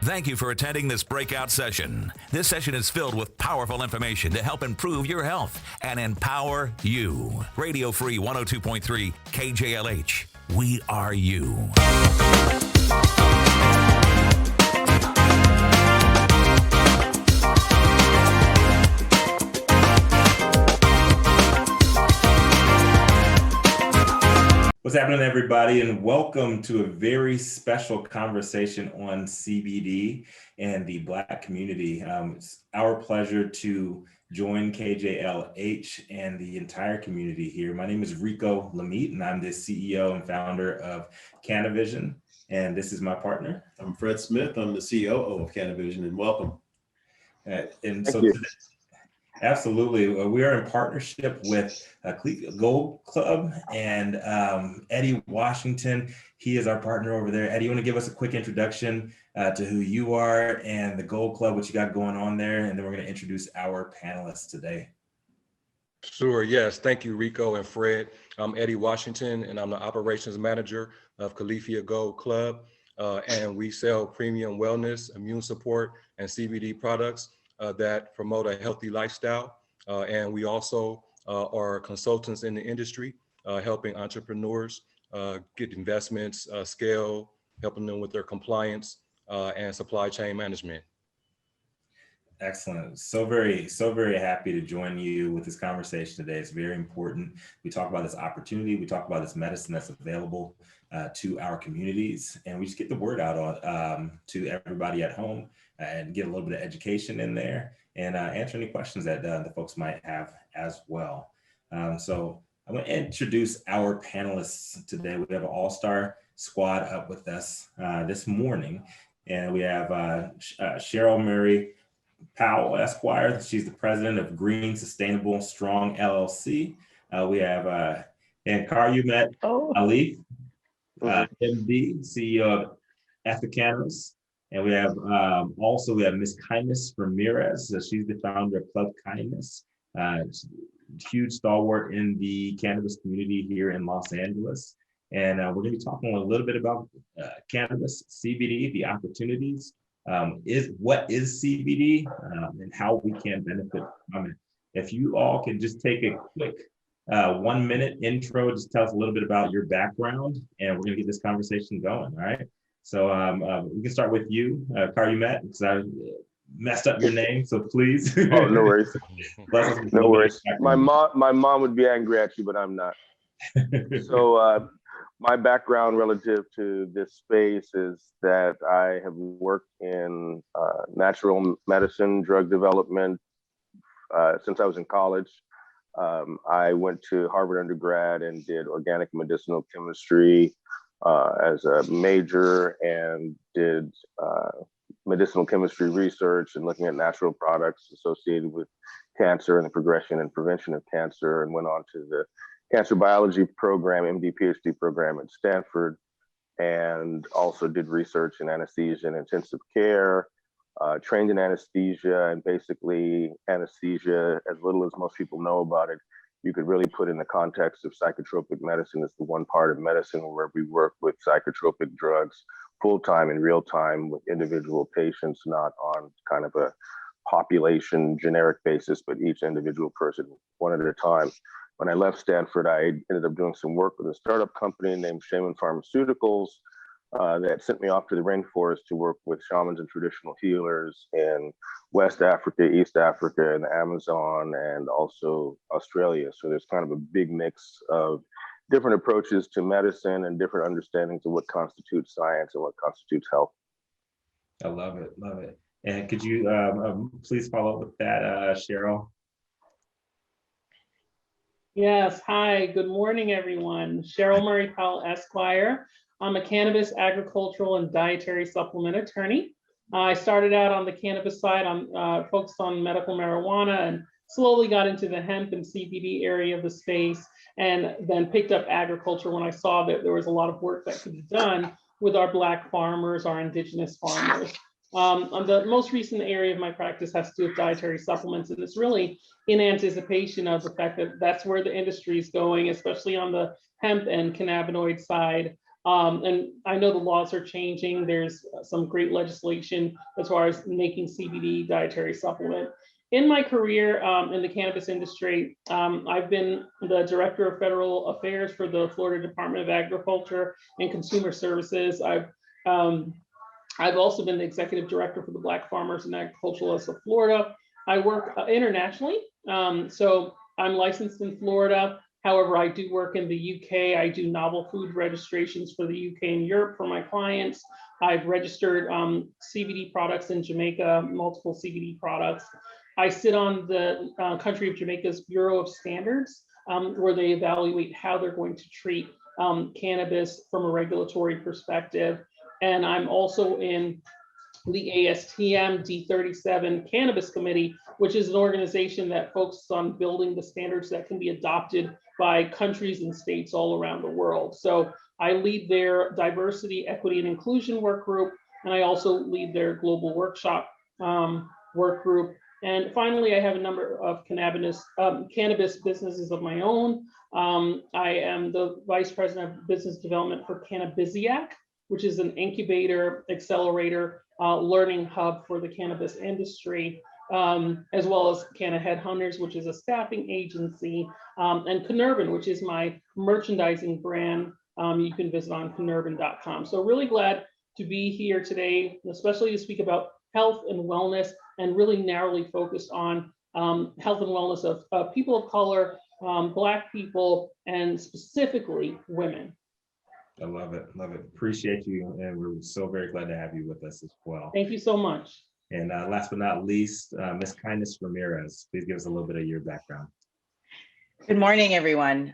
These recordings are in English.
Thank you for attending this breakout session. This session is filled with powerful information to help improve your health and empower you. Radio Free 102.3 KJLH. We are you. What's happening, everybody, and welcome to a very special conversation on CBD and the Black community. It's our pleasure to join KJLH and the entire community here. My name is Rico Lamite, and I'm the CEO and founder of Cannavision, and this is my partner. I'm Fred Smith. I'm the COO of Cannavision, and welcome. Absolutely. We are in partnership with Califia Gold Club and Eddie Washington. He is our partner over there. Eddie, you want to give us a quick introduction to who you are and the Gold Club, what you got going on there, and then we're going to introduce our panelists today. Sure, yes. Thank you, Rico and Fred. I'm Eddie Washington, and I'm the operations manager of Califia Gold Club, and we sell premium wellness, immune support, and CBD products that promote a healthy lifestyle. And we also are consultants in the industry, helping entrepreneurs get investments, scale, helping them with their compliance and supply chain management. Excellent. So very happy to join you with this conversation today. It's very important. We talk about this opportunity. We talk about this medicine that's available to our communities, and we just get the word out on to everybody at home and get a little bit of education in there and answer any questions that the folks might have as well. So I'm going to introduce our panelists today. We have an all-star squad up with us this morning, and we have Cheryl Murray Powell, Esquire. She's the president of Green Sustainable Strong LLC. We have and Calumet Ali, MD, CEO of Cannabis. And we have also Miss Kindness Ramirez. So she's the founder of Club Kindness, huge stalwart in the cannabis community here in Los Angeles. And we're going to be talking a little bit about cannabis, CBD, the opportunities. What is CBD and how we can benefit from it. If you all can just take a quick 1 minute intro, just tell us a little bit about your background, and we're going to get this conversation going. All right. So we can start with you, Calumet, because I messed up your name. So please. Oh, no worries. No worries. My mom would be angry at you, but I'm not. So my background relative to this space is that I have worked in natural medicine, drug development since I was in college. I went to Harvard undergrad and did organic medicinal chemistry as a major, and did medicinal chemistry research and looking at natural products associated with cancer and the progression and prevention of cancer, and went on to the cancer biology program, MD PhD program at Stanford, and also did research in anesthesia and intensive care, trained in anesthesia, and basically anesthesia, as little as most people know about it, you could really put in the context of psychotropic medicine as the one part of medicine where we work with psychotropic drugs full-time in real time with individual patients, not on kind of a population generic basis, but each individual person one at a time. When I left Stanford, I ended up doing some work with a startup company named Shaman Pharmaceuticals that sent me off to the rainforest to work with shamans and traditional healers in West Africa, East Africa, and the Amazon, and also Australia. So there's kind of a big mix of different approaches to medicine and different understandings of what constitutes science and what constitutes health. I love it. Love it. And could you please follow up with that, Cheryl? Yes. Hi. Good morning, everyone. Cheryl Murray Powell, Esquire. I'm a cannabis, agricultural, and dietary supplement attorney. I started out on the cannabis side. I'm focused on medical marijuana and slowly got into the hemp and CBD area of the space, and then picked up agriculture when I saw that there was a lot of work that could be done with our Black farmers, our indigenous farmers. The most recent area of my practice has to do with dietary supplements, and it's really in anticipation of the fact that that's where the industry is going, especially on the hemp and cannabinoid side. And I know the laws are changing. There's some great legislation as far as making CBD dietary supplement. In my career in the cannabis industry, I've been the Director of Federal Affairs for the Florida Department of Agriculture and Consumer Services. I've also been the Executive Director for the Black Farmers and Agriculturalists of Florida. I work internationally, so I'm licensed in Florida. However, I do work in the UK. I do novel food registrations for the UK and Europe for my clients. I've registered CBD products in Jamaica, multiple CBD products. I sit on the country of Jamaica's Bureau of Standards, where they evaluate how they're going to treat cannabis from a regulatory perspective. And I'm also in the ASTM D37 Cannabis Committee, which is an organization that focuses on building the standards that can be adopted by countries and states all around the world. So I lead their diversity, equity, and inclusion work group, and I also lead their global workshop work group. And finally, I have a number of cannabis businesses of my own. I am the Vice President of Business Development for Cannabisiac, which is an incubator, accelerator, learning hub for the cannabis industry, as well as Canna Headhunters, which is a staffing agency, and Canurban, which is my merchandising brand. You can visit on canurban.com. So really glad to be here today, especially to speak about health and wellness, and really narrowly focused on health and wellness of people of color, Black people, and specifically women. I love it. Love it. Appreciate you. And we're so very glad to have you with us as well. Thank you so much. And last but not least, Ms. Kindness Ramirez, please give us a little bit of your background. Good morning, everyone.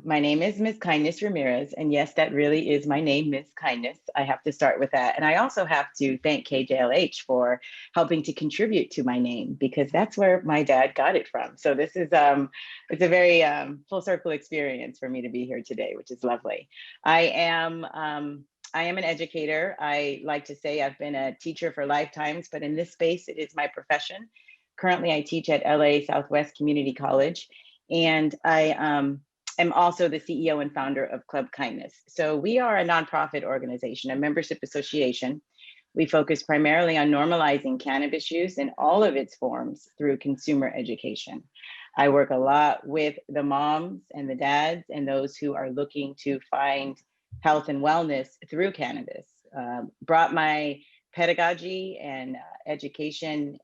My name is Ms. Kindness Ramirez, and yes, that really is my name, Ms. Kindness. I have to start with that. And I also have to thank KJLH for helping to contribute to my name, because that's where my dad got it from. So this is it's a very full circle experience for me to be here today, which is lovely. I am an educator. I like to say I've been a teacher for lifetimes, but in this space, it is my profession. Currently, I teach at LA Southwest Community College. And I am also the CEO and founder of Club Kindness. So we are a nonprofit organization, a membership association. We focus primarily on normalizing cannabis use in all of its forms through consumer education. I work a lot with the moms and the dads and those who are looking to find health and wellness through cannabis. Brought my pedagogy and education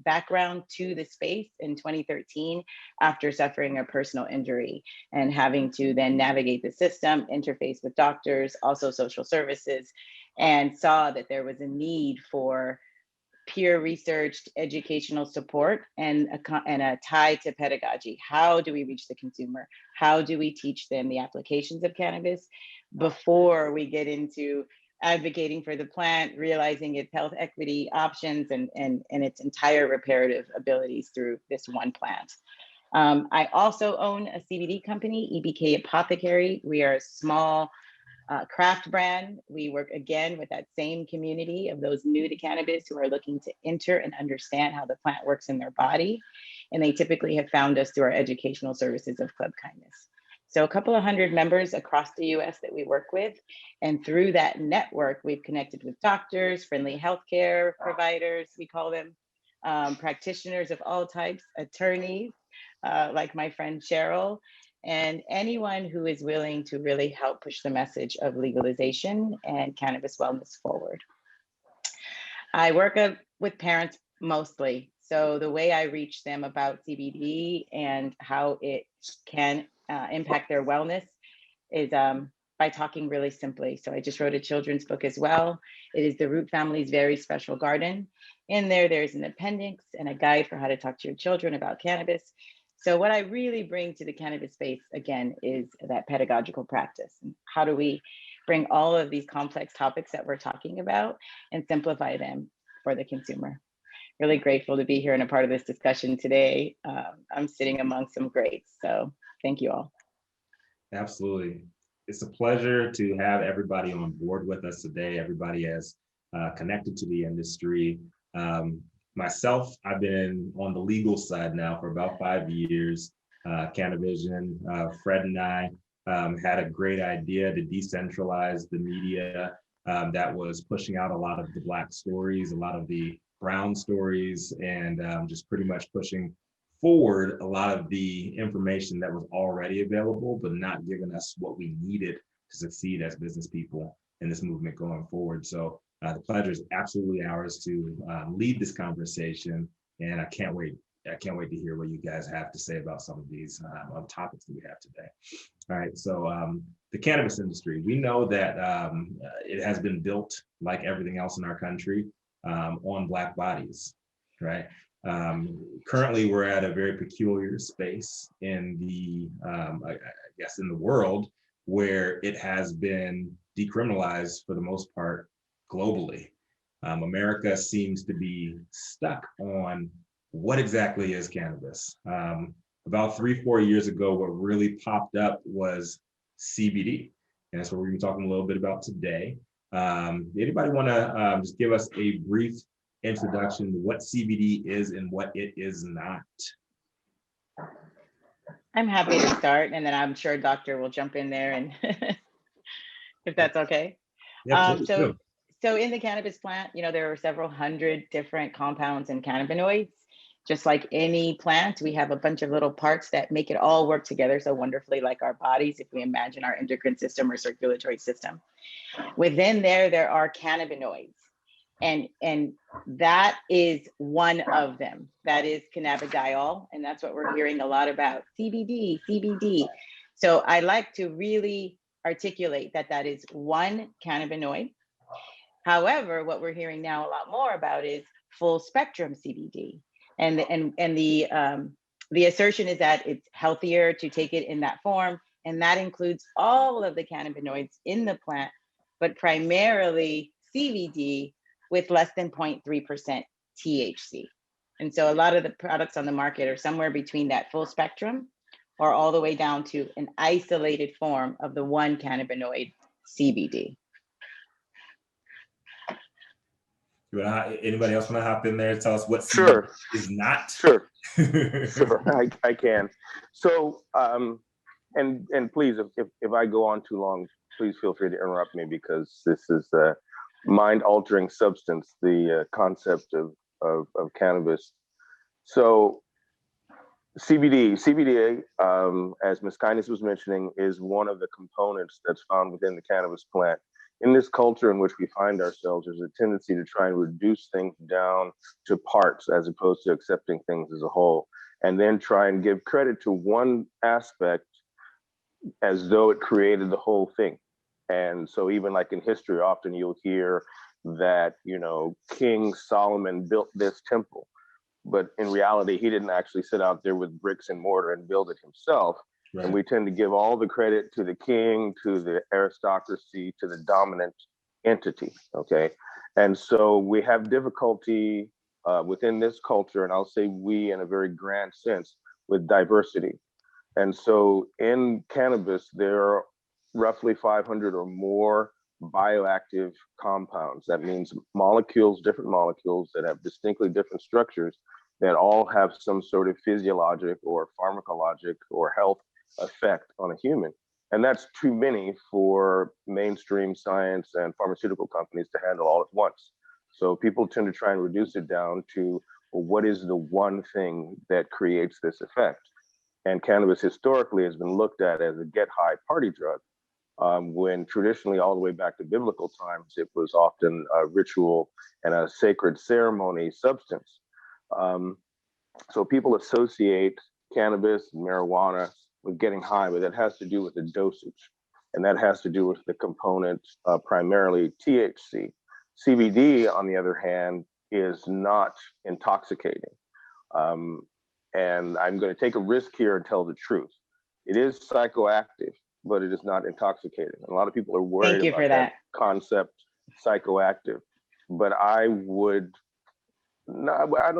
background to the space in 2013 after suffering a personal injury and having to then navigate the system, interface with doctors, also social services, and saw that there was a need for peer researched educational support and a tie to pedagogy. How do we reach the consumer? How do we teach them the applications of cannabis before we get into advocating for the plant, realizing its health equity options and its entire reparative abilities through this one plant. I also own a CBD company, EBK Apothecary. We are a small craft brand. We work again with that same community of those new to cannabis who are looking to enter and understand how the plant works in their body. And they typically have found us through our educational services of Club Kindness. So a couple of hundred members across the US that we work with. And through that network, we've connected with doctors, friendly healthcare providers, we call them, practitioners of all types, attorneys, like my friend Cheryl, and anyone who is willing to really help push the message of legalization and cannabis wellness forward. I work with parents mostly. So the way I reach them about CBD and how it can impact their wellness is by talking really simply. So I just wrote a children's book as well. It is the Root Family's Very Special Garden. In there's an appendix and a guide for how to talk to your children about cannabis. So what I really bring to the cannabis space, again, is that pedagogical practice. And how do we bring all of these complex topics that we're talking about and simplify them for the consumer? Really grateful to be here and a part of this discussion today. I'm sitting among some greats, so thank you all. Absolutely. It's a pleasure to have everybody on board with us today. Everybody has connected to the industry. Myself, I've been on the legal side now for about 5 years. Cannavision, Fred and I had a great idea to decentralize the media that was pushing out a lot of the Black stories, a lot of the brown stories, and just pretty much pushing forward a lot of the information that was already available, but not giving us what we needed to succeed as business people in this movement going forward. So the pleasure is absolutely ours to lead this conversation, and I can't wait. I can't wait to hear what you guys have to say about some of these topics that we have today. All right, so the cannabis industry, we know that it has been built, like everything else in our country, on Black bodies, right? Currently, we're at a very peculiar space in the, I guess, in the world where it has been decriminalized for the most part globally. America seems to be stuck on what exactly is cannabis. About 3-4 years ago, what really popped up was CBD. And that's what we're gonna be talking a little bit about today. Anybody wanna just give us a brief introduction to what CBD is and what it is not? I'm happy to start, and then I'm sure Doctor will jump in there and if that's okay. Yeah, So in the cannabis plant, there are several hundred different compounds and cannabinoids. Just like any plant, we have a bunch of little parts that make it all work together so wonderfully, like our bodies, if we imagine our endocrine system or circulatory system. Within there are cannabinoids. And that is one of them. That is cannabidiol. And that's what we're hearing a lot about, CBD. So I like to really articulate that is one cannabinoid. However, what we're hearing now a lot more about is full spectrum CBD. And the assertion is that it's healthier to take it in that form. And that includes all of the cannabinoids in the plant, but primarily CBD with less than 0.3% THC. And so a lot of the products on the market are somewhere between that full spectrum or all the way down to an isolated form of the one cannabinoid, CBD. Anybody else want to hop in there and tell us what CBD is not? Sure. I can. So, and please, if I go on too long, please feel free to interrupt me, because this is a mind-altering substance, the concept of cannabis. So CBD, as Ms. Kindness was mentioning, is one of the components that's found within the cannabis plant. In this culture in which we find ourselves, there's a tendency to try and reduce things down to parts as opposed to accepting things as a whole, and then try and give credit to one aspect as though it created the whole thing. And so even like in history, often you'll hear that, King Solomon built this temple, but in reality, he didn't actually sit out there with bricks and mortar and build it himself. Right. And we tend to give all the credit to the king, to the aristocracy, to the dominant entity, okay? And so we have difficulty within this culture, and I'll say we in a very grand sense, with diversity. And so in cannabis, there are roughly 500 or more bioactive compounds. That means different molecules that have distinctly different structures that all have some sort of physiologic or pharmacologic or health effect on a human. And that's too many for mainstream science and pharmaceutical companies to handle all at once. So people tend to try and reduce it down to, well, what is the one thing that creates this effect? And cannabis historically has been looked at as a get high party drug, when traditionally all the way back to biblical times, it was often a ritual and a sacred ceremony substance. So people associate cannabis and marijuana with getting high, but that has to do with the dosage. And that has to do with the component, primarily THC. CBD, on the other hand, is not intoxicating. And I'm going to take a risk here and tell the truth. It is psychoactive, but it is not intoxicating. And a lot of people are worried about that concept, psychoactive. But I don't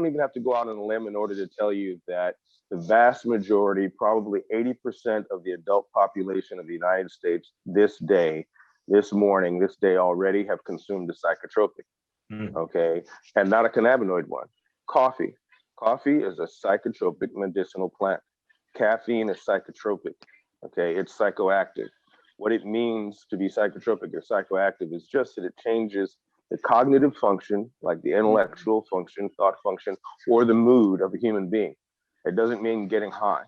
even have to go out on a limb in order to tell you that the vast majority, probably 80% of the adult population of the United States this day already have consumed a psychotropic, okay? And not a cannabinoid one. Coffee. Coffee is a psychotropic medicinal plant. Caffeine is psychotropic, Okay, it's psychoactive. What it means to be psychotropic or psychoactive is just that it changes the cognitive function, like the intellectual function, thought function, or the mood of a human being. It doesn't mean getting high.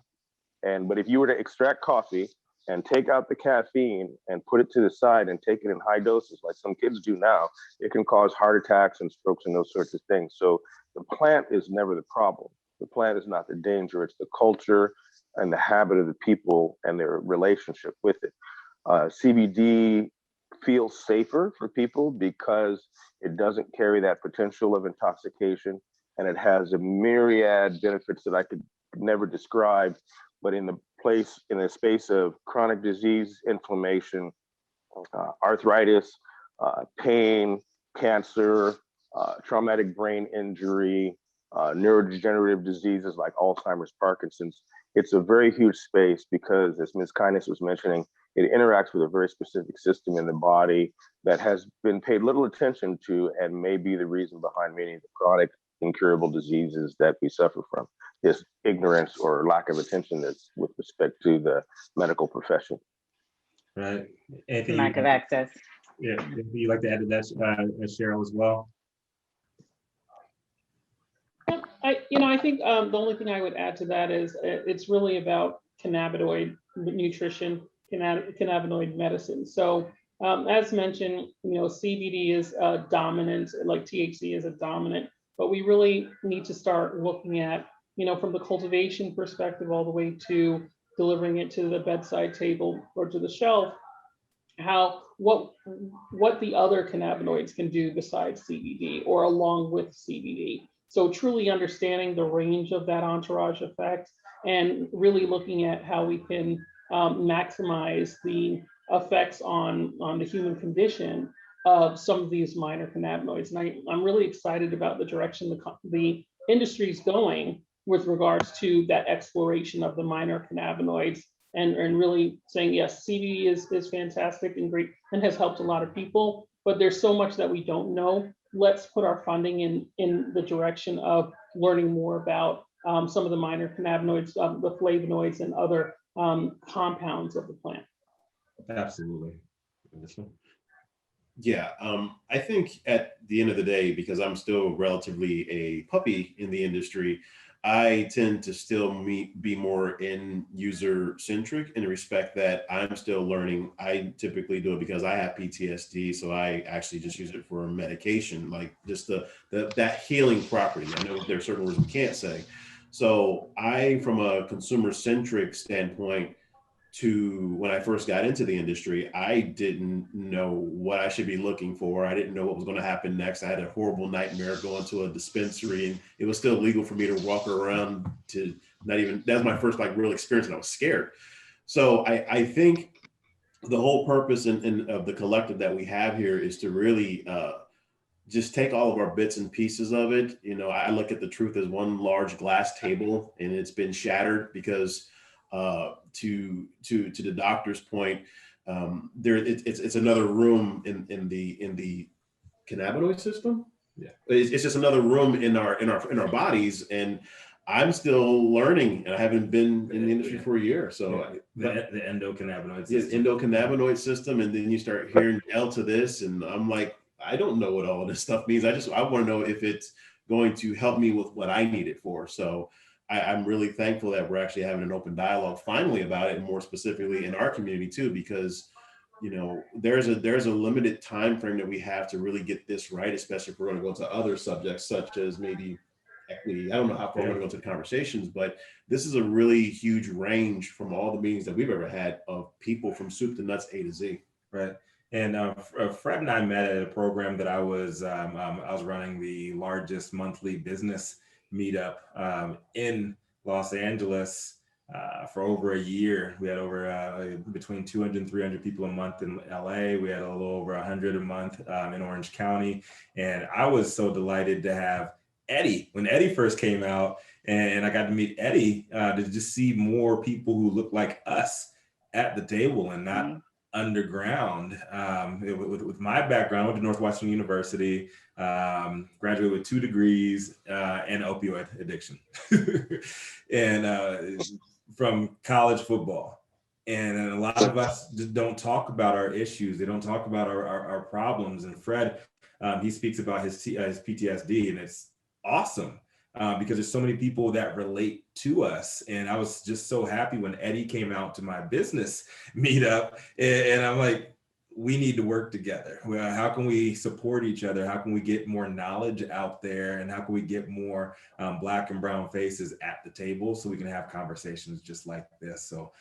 But if you were to extract coffee and take out the caffeine and put it to the side and take it in high doses, like some kids do now, it can cause heart attacks and strokes and those sorts of things. So the plant is never the problem. The plant is not the danger. It's the culture and the habit of the people and their relationship with it. CBD feels safer for people because it doesn't carry that potential of intoxication, and it has a myriad benefits that I could never describe. But in the space of chronic disease, inflammation, arthritis, pain, cancer, traumatic brain injury, neurodegenerative diseases like Alzheimer's, Parkinson's, it's a very huge space because, as Ms. Kindness was mentioning, it interacts with a very specific system in the body that has been paid little attention to and may be the reason behind many of the chronic incurable diseases that we suffer from. This ignorance or lack of attention that's with respect to the medical profession. Right. Lack of access. Yeah, you like to add to that, Cheryl, as well? I think the only thing I would add to that is it's really about cannabinoid nutrition, cannabinoid medicine. So as mentioned, CBD is dominant, like THC is a dominant, but we really need to start looking at, from the cultivation perspective all the way to delivering it to the bedside table or to the shelf, what the other cannabinoids can do besides CBD or along with CBD. So truly understanding the range of that entourage effect and really looking at how we can maximize the effects on the human condition of some of these minor cannabinoids. And I'm really excited about the direction the industry is going with regards to that exploration of the minor cannabinoids and really saying, yes, CBD is fantastic and great and has helped a lot of people, but there's so much that we don't know. Let's put our funding in the direction of learning more about some of the minor cannabinoids, the flavonoids and other compounds of the plant. Absolutely. Yeah, I think at the end of the day, because I'm still relatively a puppy in the industry, I tend to still be more in user centric in the respect that I'm still learning. I typically do it because I have PTSD, so I actually just use it for medication, like just that healing property. I know there are certain words we can't say. So from a consumer centric standpoint, to when I first got into the industry, I didn't know what I should be looking for. I didn't know what was going to happen next. I had a horrible nightmare going to a dispensary, and it was still legal for me to walk around to that was my first real experience, and I was scared. So I think the whole purpose of the collective that we have here is to really just take all of our bits and pieces of it. I look at the truth as one large glass table, and it's been shattered because to the doctor's point, it's another room in the cannabinoid system. Yeah, it's just another room in our bodies, and I'm still learning, and I haven't been in the industry for a year. So the endocannabinoid system. Yes, endocannabinoid system, and then you start hearing L to this, and I'm like, I don't know what all of this stuff means. I want to know if it's going to help me with what I need it for. So I'm really thankful that we're actually having an open dialogue finally about it, and more specifically in our community too, because there's a limited time frame that we have to really get this right, especially if we're going to go to other subjects such as maybe equity. I don't know how far we're going to go to the conversations, but this is a really huge range from all the meetings that we've ever had of people from soup to nuts, A to Z. Right. And Fred and I met at a program that I was running, the largest monthly business meetup in Los Angeles for over a year. We had over between 200 and 300 people a month in LA. We had a little over 100 a month in Orange County. And I was so delighted to have Eddie when Eddie first came out, and I got to meet Eddie to just see more people who look like us at the table and not underground. With my background, I went to Northwestern University, graduated with 2 degrees and opioid addiction, and from college football. And a lot of us just don't talk about our issues. They don't talk about our problems. And Fred, he speaks about his PTSD, and it's awesome because there's so many people that relate to us. And I was just so happy when Eddie came out to my business meetup, and I'm like, we need to work together. How can we support each other? How can we get more knowledge out there? And how can we get more Black and brown faces at the table so we can have conversations just like this? So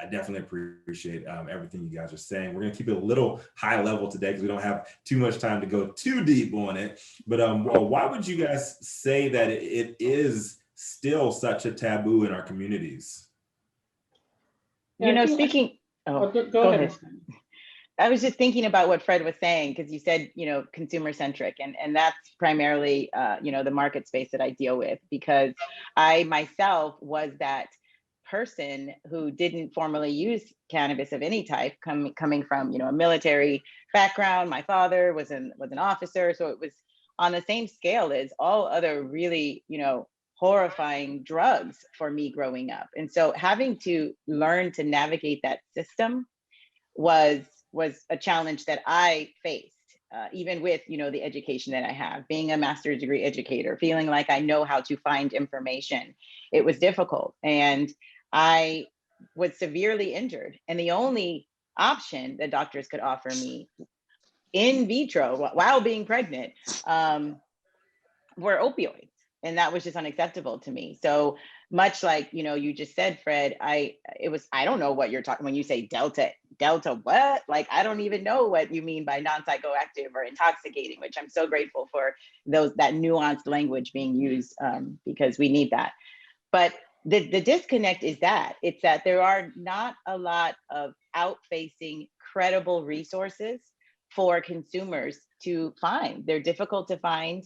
I definitely appreciate everything you guys are saying. We're going to keep it a little high level today because we don't have too much time to go too deep on it. But why would you guys say that it is still such a taboo in our communities? You know, speaking, go ahead. I was just thinking about what Fred was saying, because you said, you know, consumer centric, and that's primarily, you know, the market space that I deal with, because I myself was that person who didn't formally use cannabis of any type, coming from, you know, a military background. My father was an officer, so it was on the same scale as all other really, you know, horrifying drugs for me growing up. And so having to learn to navigate that system was a challenge that I faced, even with, you know, the education that I have, being a master's degree educator, feeling like I know how to find information. It was difficult, and I was severely injured. And the only option that doctors could offer me in vitro while being pregnant were opioids. And that was just unacceptable to me. So much like, you know, you just said, Fred, I don't know what you're talking when you say Delta what? Like, I don't even know what you mean by non-psychoactive or intoxicating, which I'm so grateful for that nuanced language being used, because we need that. But the disconnect is it's that there are not a lot of out-facing credible resources for consumers to find. They're difficult to find.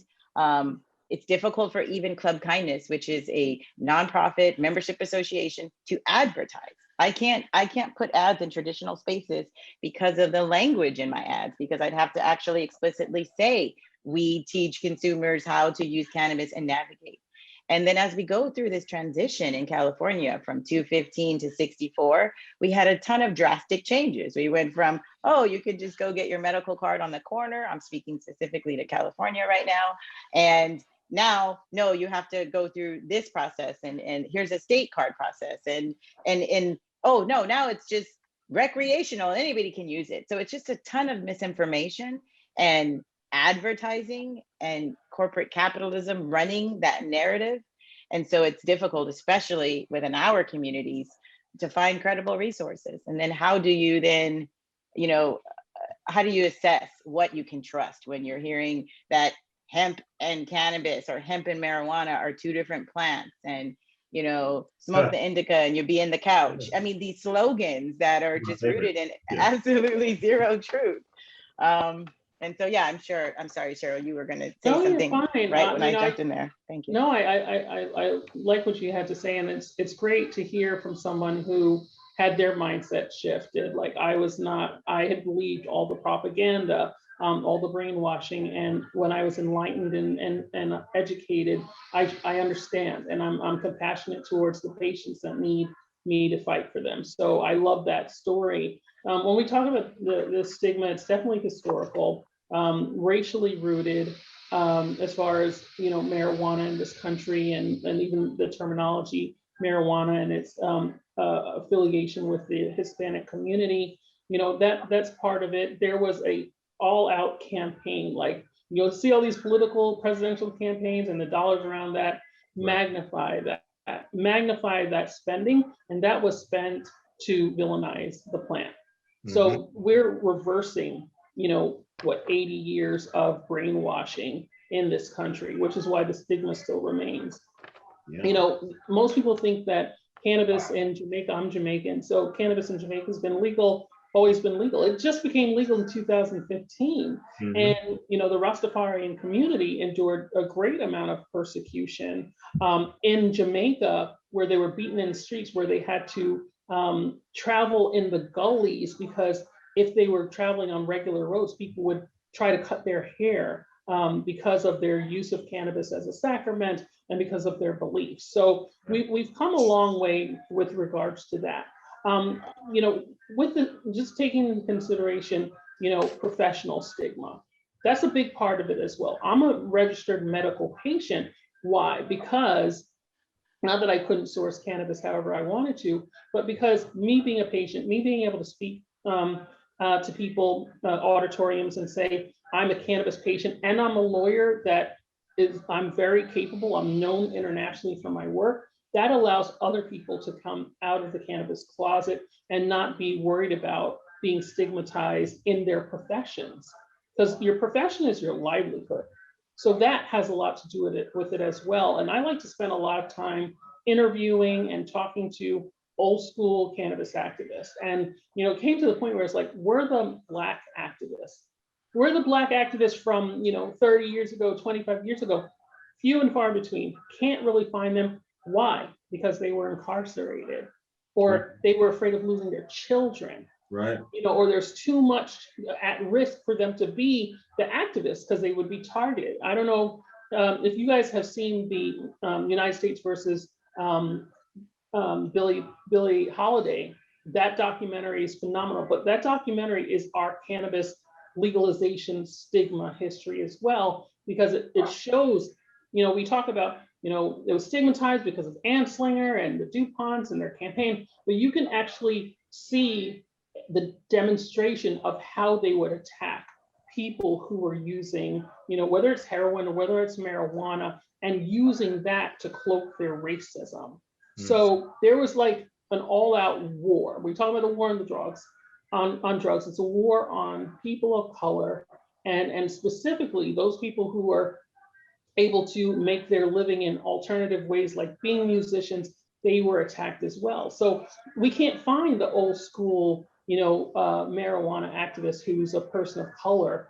It's difficult for even Club Kindness, which is a nonprofit membership association, to advertise. I can't put ads in traditional spaces because of the language in my ads, because I'd have to actually explicitly say, we teach consumers how to use cannabis and navigate. And then as we go through this transition in California from 215 to 64, we had a ton of drastic changes. We went from, oh, you could just go get your medical card on the corner. I'm speaking specifically to California right now. And now, no, you have to go through this process, and here's a state card process. And oh no, now it's just recreational, anybody can use it. So it's just a ton of misinformation and advertising and corporate capitalism running that narrative. And so it's difficult, especially within our communities, to find credible resources. And then how do you then, you know, how do you assess what you can trust when you're hearing that hemp and cannabis or hemp and marijuana are two different plants, and, you know, smoke the indica and you'll be in the couch? I mean, these slogans that are just rooted in absolutely zero truth. And so, yeah, I'm sorry, Cheryl, you were going to say something right when I jumped in there. Thank you. No, I like what you had to say. And it's great to hear from someone who had their mindset shifted. Like I had believed all the propaganda, all the brainwashing. And when I was enlightened and educated, I understand, and I'm compassionate towards the patients that need me to fight for them. So I love that story. When we talk about the stigma, it's definitely historical, racially rooted, as far as, you know, marijuana in this country, and even the terminology marijuana and its affiliation with the Hispanic community. You know, that's part of it. There was a all-out campaign. Like, you'll see all these political presidential campaigns, and the dollars around that magnify that spending, and that was spent to villainize the plant. So we're reversing, you know, 80 years of brainwashing in this country, which is why the stigma still remains. You know, most people think that cannabis in Jamaica, I'm Jamaican, so cannabis in Jamaica has been legal, always been legal. It just became legal in 2015. And, you know, the Rastafarian community endured a great amount of persecution in Jamaica, where they were beaten in the streets, where they had to travel in the gullies, because if they were traveling on regular roads, people would try to cut their hair because of their use of cannabis as a sacrament and because of their beliefs. So we've come a long way with regards to that. You know, with just taking into consideration, you know, professional stigma, that's a big part of it as well. I'm a registered medical patient. Why? Because not that I couldn't source cannabis however I wanted to, but because me being a patient, me being able to speak to people, auditoriums, and say, I'm a cannabis patient and I'm a lawyer I'm very capable, I'm known internationally for my work, that allows other people to come out of the cannabis closet and not be worried about being stigmatized in their professions. Because your profession is your livelihood. So that has a lot to do with it as well. And I like to spend a lot of time interviewing and talking to old school cannabis activists. And, you know, it came to the point where it's like, we're the Black activists. We're the Black activists from, you know, 30 years ago, 25 years ago, few and far between. Can't really find them. Why? Because they were incarcerated or they were afraid of losing their children. Right. You know, or there's too much at risk for them to be the activists because they would be targeted. I don't know if you guys have seen the United States versus Billie Holiday. That documentary is phenomenal, but that documentary is our cannabis legalization stigma history as well, because it shows, you know, we talk about, you know, it was stigmatized because of Anslinger and the DuPonts and their campaign, but you can actually see the demonstration of how they would attack people who were using, you know, whether it's heroin or whether it's marijuana, and using that to cloak their racism. So there was like an all-out war. We talk about the war on the drugs, on drugs. It's a war on people of color, and specifically those people who are able to make their living in alternative ways, like being musicians. They were attacked as well. So we can't find the old school, you know, marijuana activist who's a person of color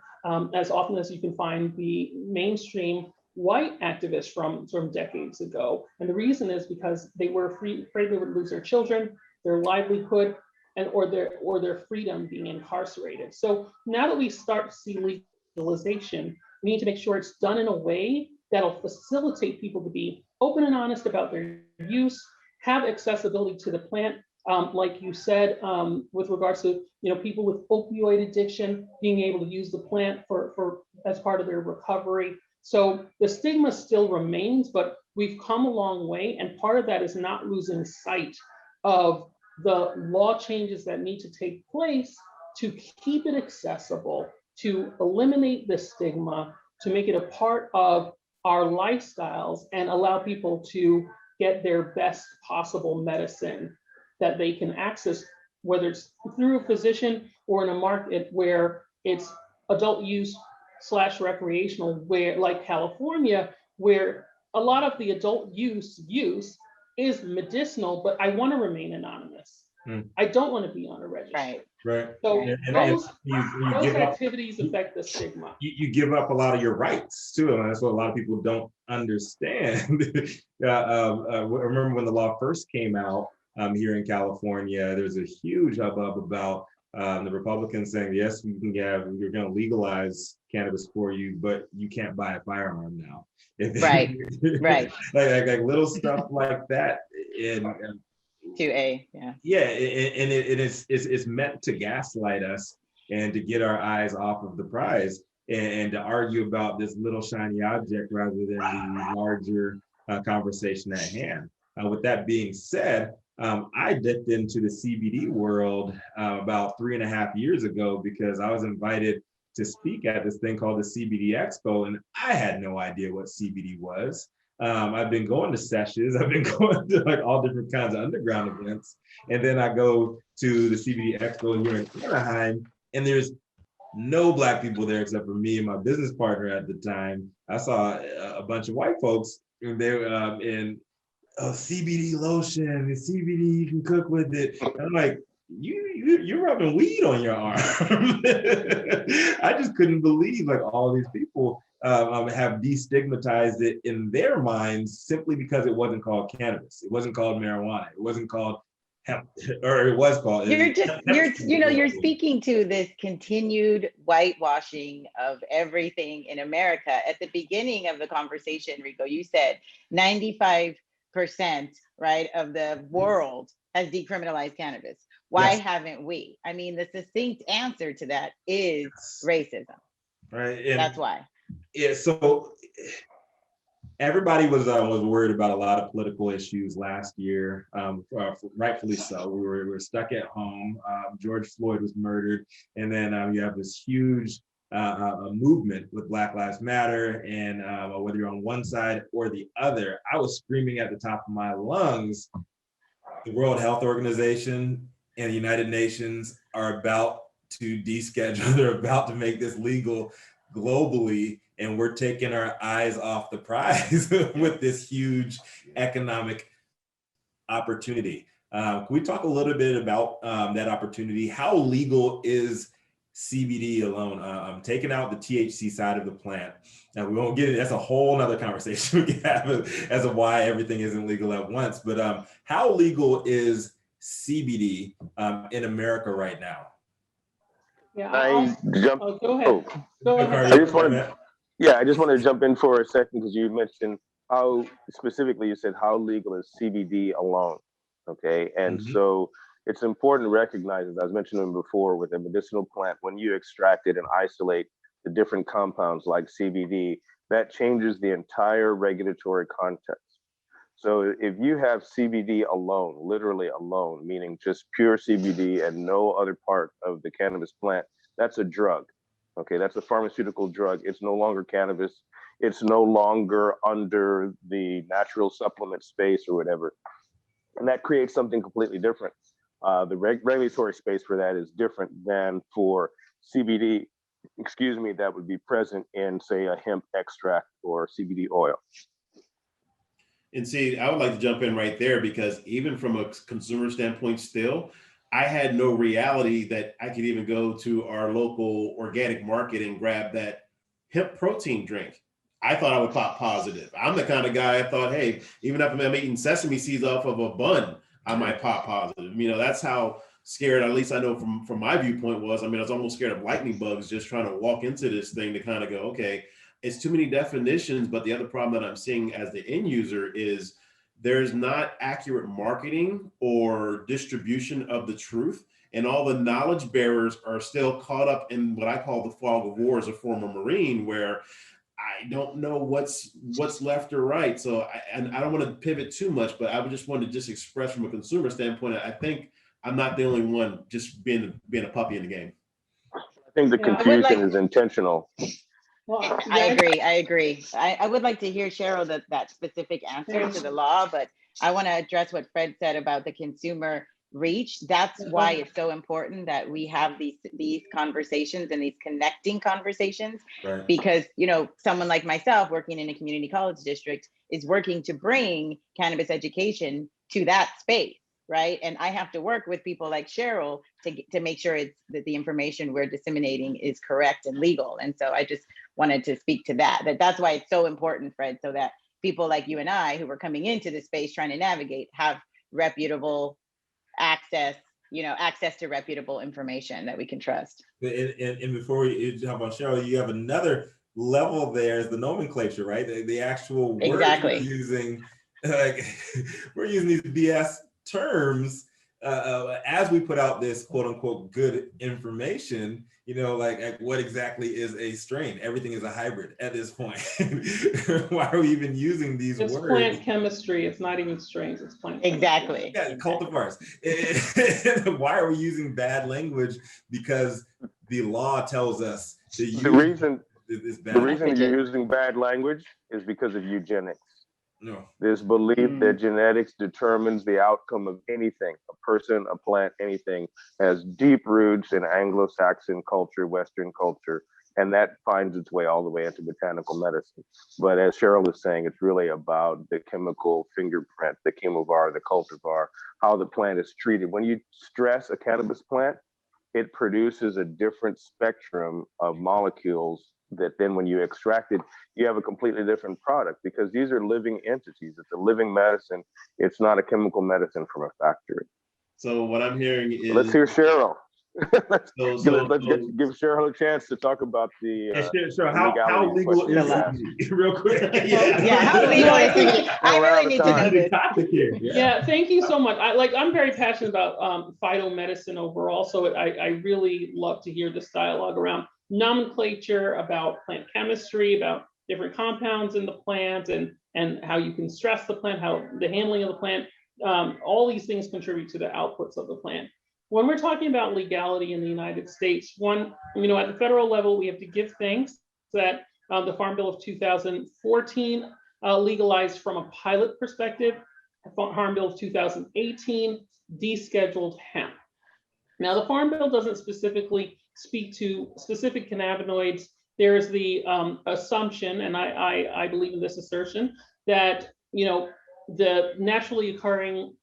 as often as you can find the mainstream white activists from decades ago. And the reason is because they were afraid they would lose their children, their livelihood, and or their freedom being incarcerated. So now that we start to see legalization, we need to make sure it's done in a way that'll facilitate people to be open and honest about their use, have accessibility to the plant, like you said, with regards to, you know, people with opioid addiction being able to use the plant for as part of their recovery. So the stigma still remains, but we've come a long way, and part of that is not losing sight of the law changes that need to take place to keep it accessible, to eliminate the stigma, to make it a part of our lifestyles and allow people to get their best possible medicine that they can access, whether it's through a physician or in a market where it's adult use / recreational, where like California, where a lot of the adult use is medicinal, but I want to remain anonymous. I don't want to be on a register. Right. So And those give activities affect the stigma. You give up a lot of your rights too, and that's what a lot of people don't understand. I remember when the law first came out here in California, there's a huge hubbub about the Republicans saying, yes, we're going to legalize cannabis for you, but you can't buy a firearm now. Right. like little stuff like that. And 2A, yeah, and it's meant to gaslight us and to get our eyes off of the prize and to argue about this little shiny object rather than the larger conversation at hand. With that being said, I dipped into the CBD world about 3.5 years ago because I was invited to speak at this thing called the CBD Expo, and I had no idea what CBD was. I've been going to sessions, I've been going to like all different kinds of underground events, and then I go to the CBD Expo here in Anaheim, and there's no Black people there except for me and my business partner at the time. I saw a bunch of white folks, and they were in CBD lotion, the CBD, you can cook with it. And I'm like, you're rubbing weed on your arm. I just couldn't believe like all these people have destigmatized it in their minds simply because it wasn't called cannabis. It wasn't called marijuana. It wasn't called hemp, or it was called. You're speaking to this continued whitewashing of everything in America. At the beginning of the conversation, Rico, you said 95%, right, of the world has decriminalized cannabis. Why Yes. haven't we? I mean, the succinct answer to that is racism. Right. And that's why. Yeah. So everybody was worried about a lot of political issues last year, rightfully so. We were stuck at home. George Floyd was murdered, and then you have this huge movement with Black Lives Matter, and whether you're on one side or the other, I was screaming at the top of my lungs. The World Health Organization and the United Nations are about to deschedule. They're about to make this legal globally, and we're taking our eyes off the prize with this huge economic opportunity. Can we talk a little bit about that opportunity? How legal is CBD alone? Taking out the THC side of the plant. Now we won't get it. That's a whole nother conversation we can have as to why everything isn't legal at once. But how legal is CBD in America right now? Go ahead. I just wanted to jump in for a second because you mentioned how specifically you said how legal is CBD alone. Okay, and so it's important to recognize, as I was mentioning before, with a medicinal plant, when you extract it and isolate the different compounds like CBD, that changes the entire regulatory context. So if you have CBD alone, literally alone, meaning just pure CBD and no other part of the cannabis plant, that's a drug. Okay, that's a pharmaceutical drug. It's no longer cannabis. It's no longer under the natural supplement space or whatever. And that creates something completely different. The regulatory space for that is different than for CBD, that would be present in, say, a hemp extract or CBD oil. And see, I would like to jump in right there because even from a consumer standpoint still, I had no reality that I could even go to our local organic market and grab that hemp protein drink. I thought I would pop positive. I'm the kind of guy I thought, hey, even if I'm eating sesame seeds off of a bun, I might pop positive. You know, that's how scared, at least I know from my viewpoint was. I mean, I was almost scared of lightning bugs just trying to walk into this thing to kind of go, okay, it's too many definitions. But the other problem that I'm seeing as the end user is there's not accurate marketing or distribution of the truth. And all the knowledge bearers are still caught up in what I call the fog of war as a former Marine, where I don't know what's left or right. So I don't want to pivot too much, but I would just want to just express from a consumer standpoint, I think I'm not the only one just being a puppy in the game. I think the confusion is intentional. Well, I agree. I would like to hear, Cheryl, that specific answer to the law, but I want to address what Fred said about the consumer reach. That's why it's so important that we have these conversations and these connecting conversations, right? Because, you know, someone like myself working in a community college district is working to bring cannabis education to that space, right? And I have to work with people like Cheryl to make sure that the information we're disseminating is correct and legal. And so I just wanted to speak to that's why it's so important, Fred, so that people like you and I who are coming into this space trying to navigate have reputable access to reputable information that we can trust. And before we jump on Cheryl, you have another level there is the nomenclature, right? The actual words we're using, we're using these BS terms as we put out this quote unquote good information, you know, like what exactly is a strain? Everything is a hybrid at this point. Why are we even using these words? It's plant chemistry. It's not even strains. It's plant exactly. Yeah, cultivars. Why are we using bad language? Because the law tells us to use the reason bad. you're using bad language is because of eugenics. No. There's belief that genetics determines the outcome of anything. A person, a plant, anything has deep roots in Anglo-Saxon culture, Western culture, and that finds its way all the way into botanical medicine. But as Cheryl is saying, it's really about the chemical fingerprint, the chemovar, the cultivar, how the plant is treated. When you stress a cannabis plant, it produces a different spectrum of molecules that then when you extract it, you have a completely different product because these are living entities. It's a living medicine. It's not a chemical medicine from a factory. So what I'm hearing is— Let's hear Cheryl. let's give Cheryl a chance to talk about the how legal is CBD? Real quick. How legal is CBD? I really need to know this. Yeah, thank you so much. I'm very passionate about phytomedicine overall, so I really love to hear this dialogue around nomenclature, about plant chemistry, about different compounds in the plant, and how you can stress the plant, how the handling of the plant. All these things contribute to the outputs of the plant. When we're talking about legality in the United States, at the federal level, we have to give thanks that the Farm Bill of 2014 legalized from a pilot perspective. Farm Bill of 2018 descheduled hemp. Now, the Farm Bill doesn't specifically speak to specific cannabinoids. There is the assumption, and I believe in this assertion, that the naturally occurring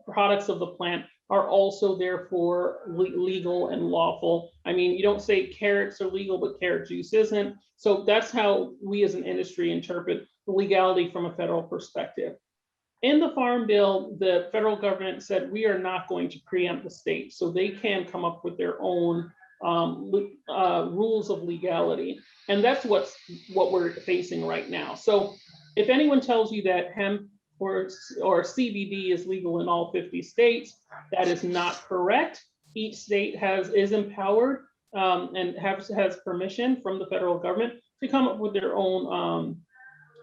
products of the plant are also therefore legal and lawful. I mean, you don't say carrots are legal, but carrot juice isn't. So that's how we as an industry interpret the legality from a federal perspective. In the Farm Bill, the federal government said we are not going to preempt the state, so they can come up with their own rules of legality. And that's what we're facing right now. So if anyone tells you that hemp or CBD is legal in all 50 states, that is not correct. Each state is empowered and has permission from the federal government to come up with their own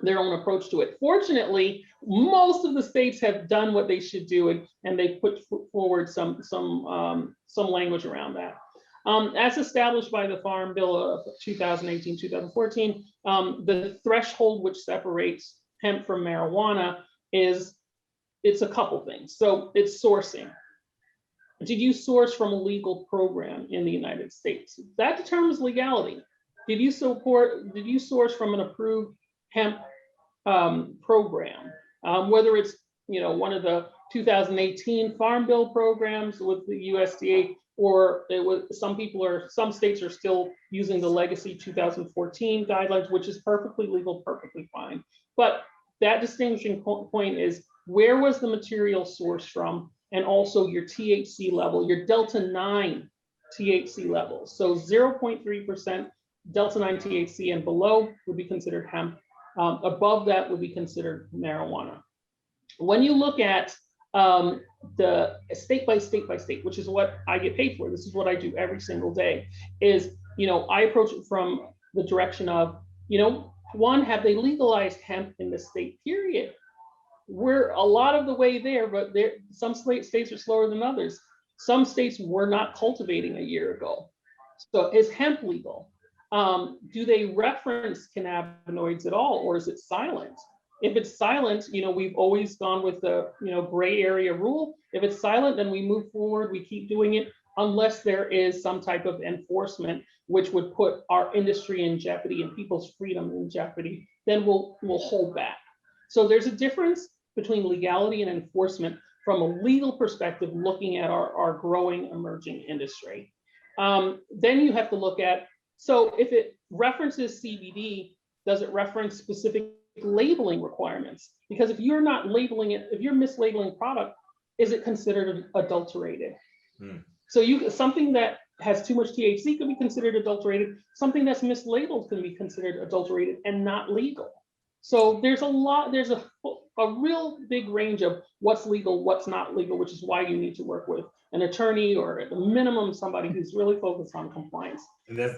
approach to it. Fortunately, most of the states have done what they should do, and they put forward some language around that. As established by the Farm Bill of 2018-2014, the threshold which separates hemp from marijuana it's a couple things. So it's sourcing. Did you source from a legal program in the United States? That determines legality. Did you source from an approved hemp program? Whether it's one of the 2018 Farm Bill programs with the USDA, or some states are still using the legacy 2014 guidelines, which is perfectly legal, perfectly fine. But that distinguishing point is, where was the material sourced from, and also your THC level, your Delta 9 THC levels. So 0.3% Delta 9 THC and below would be considered hemp. Above that would be considered marijuana. When you look at the state by state, which is what I get paid for, this is what I do every single day, is, I approach it from the direction of, one, have they legalized hemp in the state, period? We're a lot of the way there, but some states are slower than others. Some states were not cultivating a year ago. So is hemp legal? Do they reference cannabinoids at all, or is it silent? If it's silent, we've always gone with the, gray area rule. If it's silent, then we move forward, we keep doing it, unless there is some type of enforcement, which would put our industry in jeopardy and people's freedom in jeopardy, then we'll hold back. So there's a difference between legality and enforcement from a legal perspective, looking at our growing, emerging industry. Then you have to look at, so if it references CBD, does it reference specific labeling requirements? Because if you're not labeling it, if you're mislabeling product, is it considered adulterated? So something that has too much THC could be considered adulterated. Something that's mislabeled can be considered adulterated and not legal. So there's a real big range of what's legal, what's not legal, which is why you need to work with an attorney, or at the minimum, somebody who's really focused on compliance.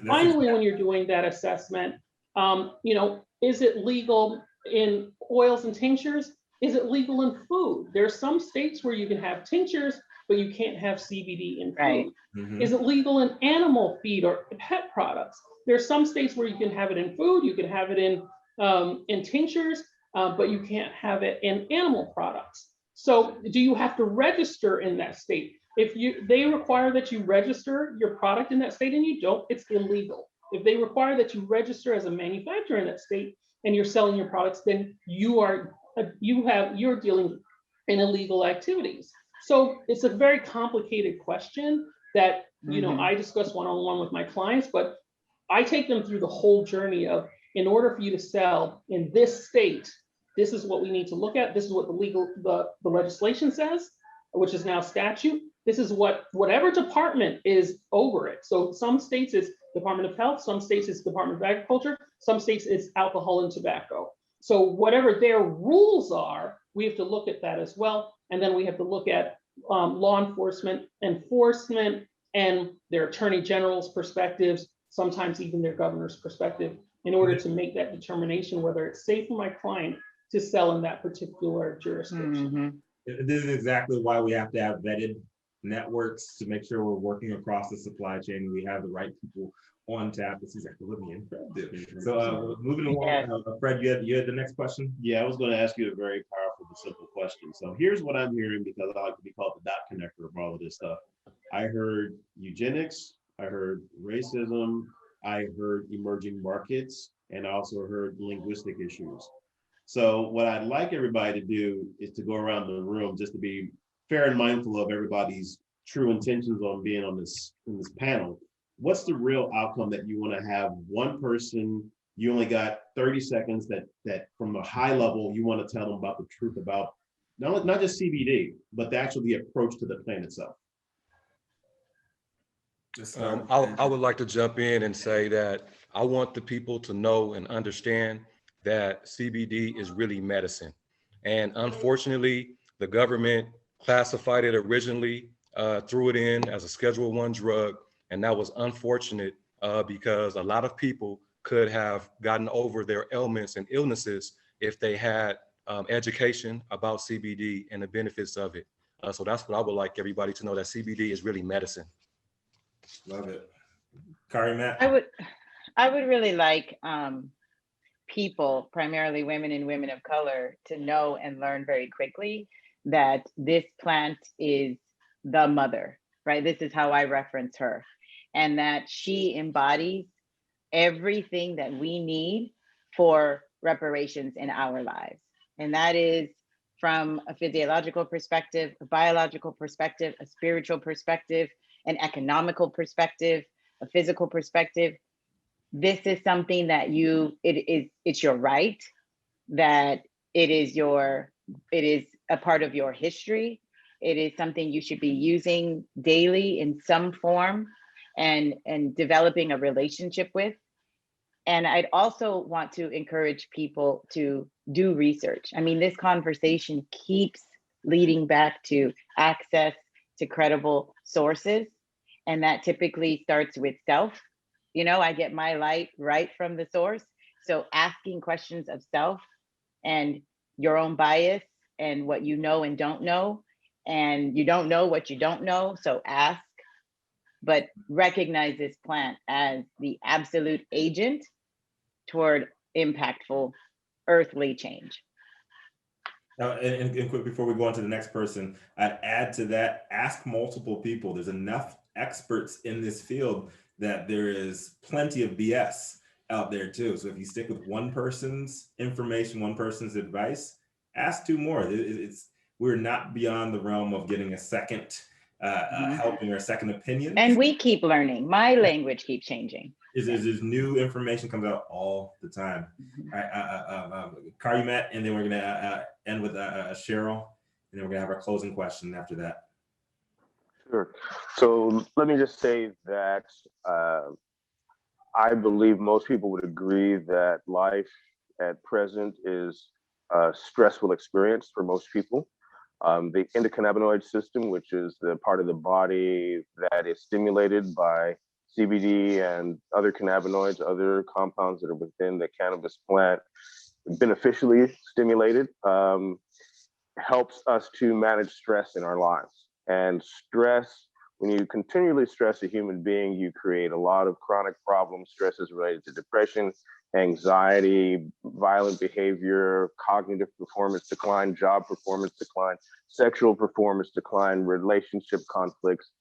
Finally, when you're doing that assessment, is it legal in oils and tinctures? Is it legal in food? There are some states where you can have tinctures, but you can't have CBD in food. Right. Is it legal in animal feed or pet products? There are some states where you can have it in food, you can have it in tinctures, but you can't have it in animal products. So do you have to register in that state? If they require that you register your product in that state and you don't, it's illegal. If they require that you register as a manufacturer in that state and you're selling your products, then you're dealing in illegal activities. So it's a very complicated question that I discuss one-on-one with my clients, but I take them through the whole journey of, in order for you to sell in this state, this is what we need to look at. This is what the legislation says, which is now statute. This is whatever department is over it. So some states it's Department of Health, some states it's Department of Agriculture, some states it's alcohol and tobacco. So whatever their rules are, we have to look at that as well. And then we have to look at law enforcement, and their attorney general's perspectives, sometimes even their governor's perspective, in order to make that determination whether it's safe for my client to sell in that particular jurisdiction. This is exactly why we have to have vetted networks to make sure we're working across the supply chain. We have the right people on tap. This is exactly what me and Fred do. So moving along, Fred, you had the next question? Yeah, I was going to ask you a very powerful but simple question. So here's what I'm hearing, because I like to be called the dot connector of all of this stuff. I heard eugenics, I heard racism, I heard emerging markets, and I also heard linguistic issues. So what I'd like everybody to do is to go around the room, just to be fair and mindful of everybody's true intentions on being on this panel. What's the real outcome that you want to have? One person, you only got 30 seconds that from a high level, you want to tell them about the truth about not just CBD, but the approach to the plant itself. I would like to jump in and say that I want the people to know and understand that CBD is really medicine. And unfortunately, the government classified it originally, threw it in as a Schedule I drug. And that was unfortunate because a lot of people could have gotten over their ailments and illnesses if they had education about CBD and the benefits of it. So that's what I would like everybody to know, that CBD is really medicine. Love it. Kari, Matt? I would really like people, primarily women and women of color, to know and learn very quickly that this plant is the mother, right? This is how I reference her, and that she embodies everything that we need for reparations in our lives. And that is from a physiological perspective, a biological perspective, a spiritual perspective, an economical perspective, a physical perspective. This is something that it's your right, that it is a part of your history. It is something you should be using daily in some form and developing a relationship with. And I'd also want to encourage people to do research. I mean, this conversation keeps leading back to access to credible sources. And that typically starts with self. You know, I get my light right from the source. So asking questions of self and your own bias and what you know and don't know, and you don't know what you don't know, so ask, but recognize this plant as the absolute agent toward impactful earthly change. And quick, before we go on to the next person, I'd add to that, ask multiple people. There's enough experts in this field that there is plenty of BS out there too. So if you stick with one person's information, one person's advice, ask two more. We're not beyond the realm of getting a second helping or a second opinion. And we keep learning. My language keeps changing. There's new information comes out all the time. Kari, Matt, and then we're gonna end with Cheryl, and then we're gonna have our closing question after that. Sure. So let me just say that I believe most people would agree that life at present is a stressful experience for most people. The endocannabinoid system, which is the part of the body that is stimulated by CBD and other cannabinoids, other compounds that are within the cannabis plant, beneficially stimulated, helps us to manage stress in our lives. And stress, when you continually stress a human being, you create a lot of chronic problems. Stress is related to depression, anxiety, violent behavior, cognitive performance decline, job performance decline, sexual performance decline, relationship conflicts.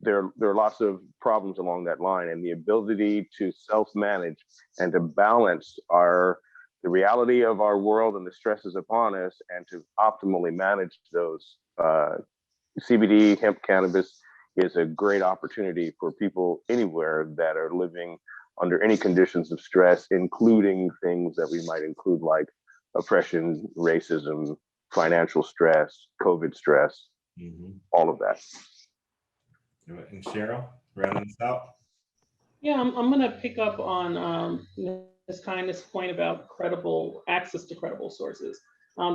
There are lots of problems along that line, and the ability to self-manage and to balance the reality of our world and the stresses upon us, and to optimally manage those. CBD, hemp cannabis, is a great opportunity for people anywhere that are living under any conditions of stress, including things that we might include like oppression, racism, financial stress, COVID stress, all of that. And Cheryl, rounding this out. Yeah, I'm going to pick up on Ms. Kindness' point about credible access to credible sources.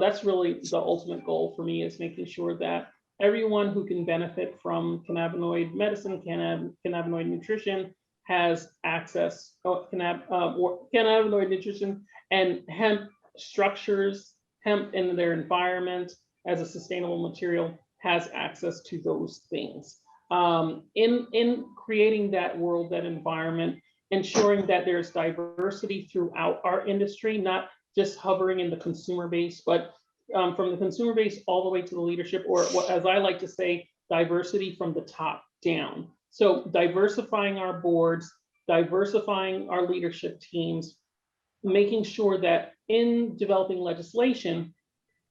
That's really the ultimate goal for me, is making sure that everyone who can benefit from cannabinoid medicine, cannabinoid nutrition, has access, cannabinoid nutrition and hemp structures, hemp in their environment as a sustainable material, has access to those things. In creating that world, that environment, ensuring that there's diversity throughout our industry, not just hovering in the consumer base, but from the consumer base all the way to the leadership, or what, as I like to say, diversity from the top down. So diversifying our boards, diversifying our leadership teams, making sure that in developing legislation,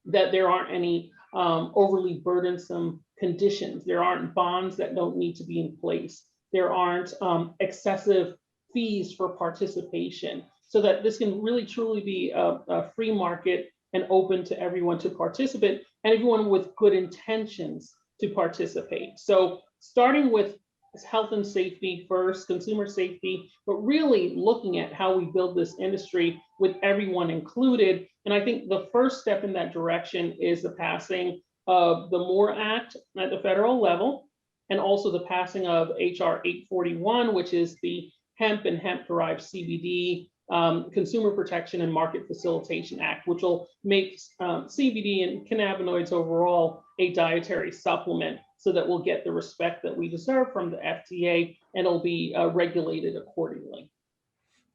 that there aren't any overly burdensome conditions. There aren't bonds that don't need to be in place. There aren't excessive fees for participation, so that this can really truly be a free market and open to everyone to participate, and everyone with good intentions to participate. So starting with health and safety first, consumer safety, but really looking at how we build this industry with everyone included. And I think the first step in that direction is the passing of the MORE Act at the federal level, and also the passing of HR 841, which is the Hemp and Hemp-Derived CBD Consumer Protection and Market Facilitation Act, which will make CBD and cannabinoids overall a dietary supplement, so that we'll get the respect that we deserve from the FDA, and it'll be regulated accordingly.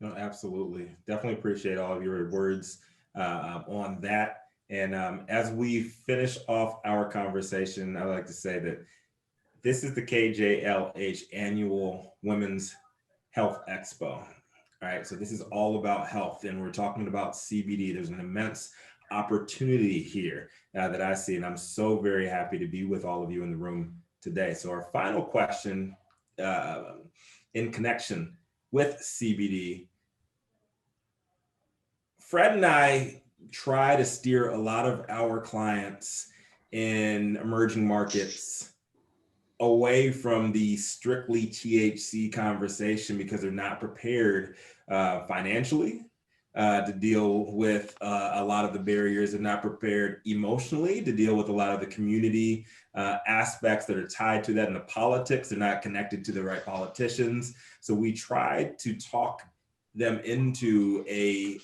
No, absolutely. Definitely appreciate all of your words on that. And as we finish off our conversation, I'd like to say that this is the KJLH annual Women's Health Expo. All right, so this is all about health, and we're talking about CBD. There's an immense opportunity here that I see, and I'm so very happy to be with all of you in the room today. So our final question in connection with CBD, Fred and I try to steer a lot of our clients in emerging markets away from the strictly THC conversation, because they're not prepared financially to deal with a lot of the barriers. They're not prepared emotionally to deal with a lot of the community aspects that are tied to that, and the politics. They're not connected to the right politicians. So we tried to talk them into a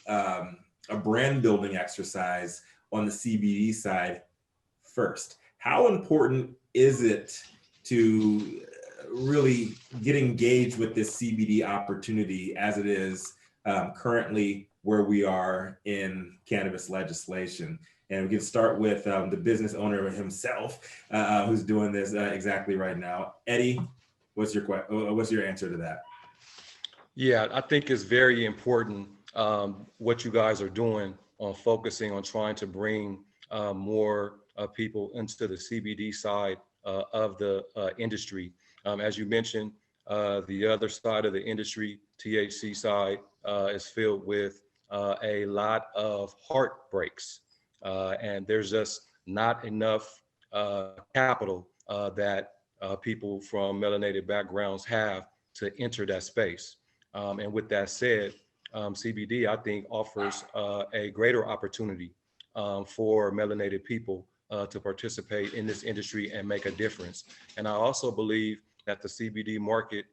brand building exercise on the CBD side first. How important is it to really get engaged with this CBD opportunity as it is currently where we are in cannabis legislation? And we can start with the business owner himself, who's doing this exactly right now. Eddie, what's your answer to that? Yeah, I think it's very important what you guys are doing on focusing on trying to bring more people into the CBD side of the industry. As you mentioned, the other side of the industry, THC side, is filled with a lot of heartbreaks, and there's just not enough capital that people from melanated backgrounds have to enter that space. And with that said, CBD, I think, offers a greater opportunity for melanated people to participate in this industry and make a difference. And I also believe that the CBD market